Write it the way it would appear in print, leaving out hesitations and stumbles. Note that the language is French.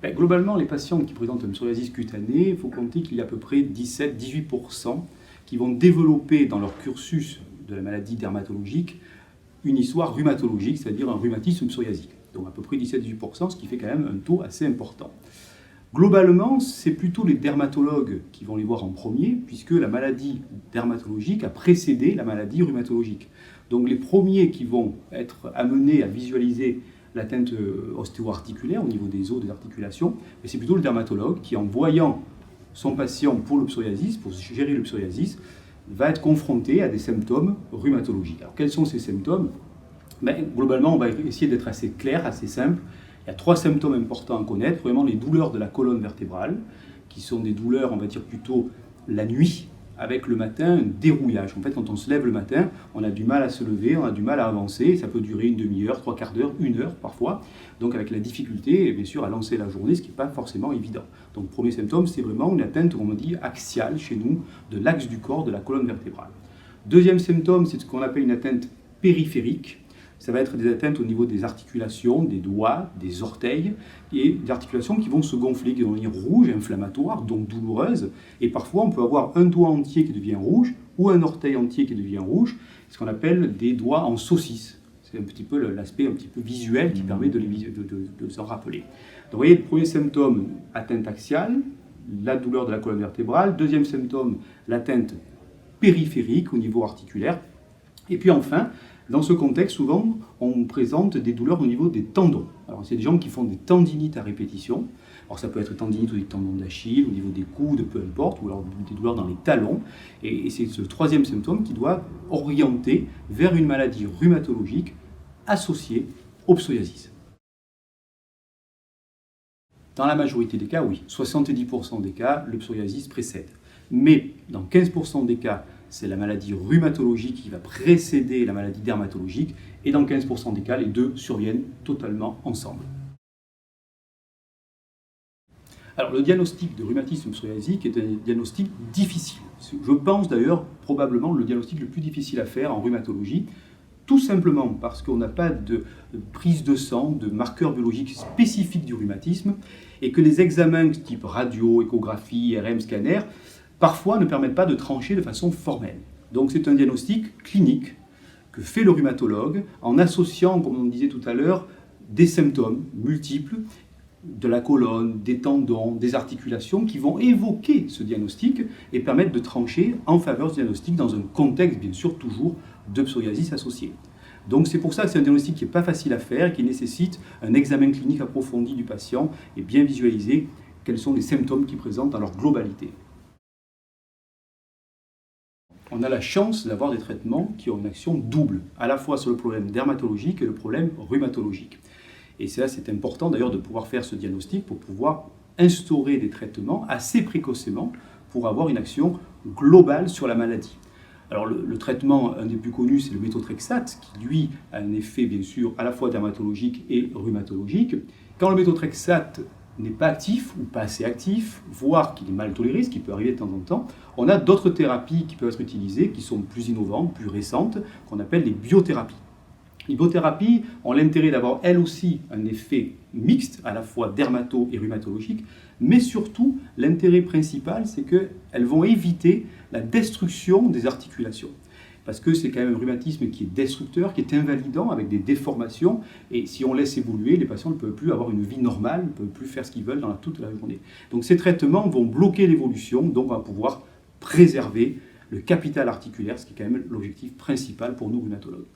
Globalement, les patients qui présentent un psoriasis cutanée, il faut compter qu'il y a à peu près 17-18% qui vont développer dans leur cursus de la maladie dermatologique une histoire rhumatologique, c'est-à-dire un rhumatisme psoriasique. Donc à peu près 17-18%, ce qui fait quand même un taux assez important. Globalement, c'est plutôt les dermatologues qui vont les voir en premier, puisque la maladie dermatologique a précédé la maladie rhumatologique. Donc les premiers qui vont être amenés à visualiser l'atteinte ostéo-articulaire au niveau des os, des articulations, c'est plutôt le dermatologue qui, en voyant son patient pour le psoriasis, pour gérer le psoriasis, va être confronté à des symptômes rhumatologiques. Alors quels sont ces symptômes ? Globalement, on va essayer d'être assez clair, assez simple. Il y a 3 symptômes importants à connaître. Premièrement, les douleurs de la colonne vertébrale, qui sont des douleurs, on va dire plutôt la nuit, avec le matin un dérouillage. En fait, quand on se lève le matin, on a du mal à se lever, on a du mal à avancer. Ça peut durer une demi-heure, 3/4 d'heure, 1 heure parfois. Donc avec la difficulté, bien sûr, à lancer la journée, ce qui n'est pas forcément évident. Donc premier symptôme, c'est vraiment une atteinte, comme on dit, axiale chez nous, de l'axe du corps, de la colonne vertébrale. Deuxième symptôme, c'est ce qu'on appelle une atteinte périphérique. Ça va être des atteintes au niveau des articulations, des doigts, des orteils, et des articulations qui vont se gonfler, qui vont devenir rouges, inflammatoires, donc douloureuses. Et parfois, on peut avoir un doigt entier qui devient rouge, ou un orteil entier qui devient rouge, ce qu'on appelle des doigts en saucisse. C'est un petit peu l'aspect un petit peu visuel qui permet de s'en rappeler. Donc vous voyez, le premier symptôme, atteinte axiale, la douleur de la colonne vertébrale. Deuxième symptôme, l'atteinte périphérique au niveau articulaire. Et puis enfin, dans ce contexte, souvent, on présente des douleurs au niveau des tendons. Alors, c'est des gens qui font des tendinites à répétition. Alors, ça peut être tendinite ou des tendons d'Achille, au niveau des coudes, peu importe, ou alors des douleurs dans les talons. Et c'est ce troisième symptôme qui doit orienter vers une maladie rhumatologique associée au psoriasis. Dans la majorité des cas, oui, 70% des cas, le psoriasis précède. Mais dans 15% des cas, c'est la maladie rhumatologique qui va précéder la maladie dermatologique, et dans 15% des cas, les deux surviennent totalement ensemble. Alors, le diagnostic de rhumatisme psoriasique est un diagnostic difficile. Je pense d'ailleurs probablement le diagnostic le plus difficile à faire en rhumatologie, tout simplement parce qu'on n'a pas de prise de sang, de marqueurs biologiques spécifiques du rhumatisme, et que les examens type radio, échographie, IRM, scanner, parfois ne permettent pas de trancher de façon formelle. Donc c'est un diagnostic clinique que fait le rhumatologue en associant, comme on disait tout à l'heure, des symptômes multiples de la colonne, des tendons, des articulations qui vont évoquer ce diagnostic et permettre de trancher en faveur du diagnostic dans un contexte, bien sûr, toujours de psoriasis associé. Donc c'est pour ça que c'est un diagnostic qui n'est pas facile à faire et qui nécessite un examen clinique approfondi du patient et bien visualiser quels sont les symptômes qu'il présente dans leur globalité. On a la chance d'avoir des traitements qui ont une action double, à la fois sur le problème dermatologique et le problème rhumatologique. Et ça, c'est important d'ailleurs de pouvoir faire ce diagnostic pour pouvoir instaurer des traitements assez précocement pour avoir une action globale sur la maladie. Alors le traitement, un des plus connus, c'est le méthotrexate, qui lui a un effet bien sûr à la fois dermatologique et rhumatologique. Quand le méthotrexate n'est pas actif ou pas assez actif, voire qu'il est mal toléré, ce qui peut arriver de temps en temps, on a d'autres thérapies qui peuvent être utilisées, qui sont plus innovantes, plus récentes, qu'on appelle les biothérapies. Les biothérapies ont l'intérêt d'avoir elles aussi un effet mixte, à la fois dermato et rhumatologique, mais surtout l'intérêt principal, c'est qu'elles vont éviter la destruction des articulations. Parce que c'est quand même un rhumatisme qui est destructeur, qui est invalidant, avec des déformations, et si on laisse évoluer, les patients ne peuvent plus avoir une vie normale, ne peuvent plus faire ce qu'ils veulent toute la journée. Donc ces traitements vont bloquer l'évolution, donc on va pouvoir préserver le capital articulaire, ce qui est quand même l'objectif principal pour nous rhumatologues.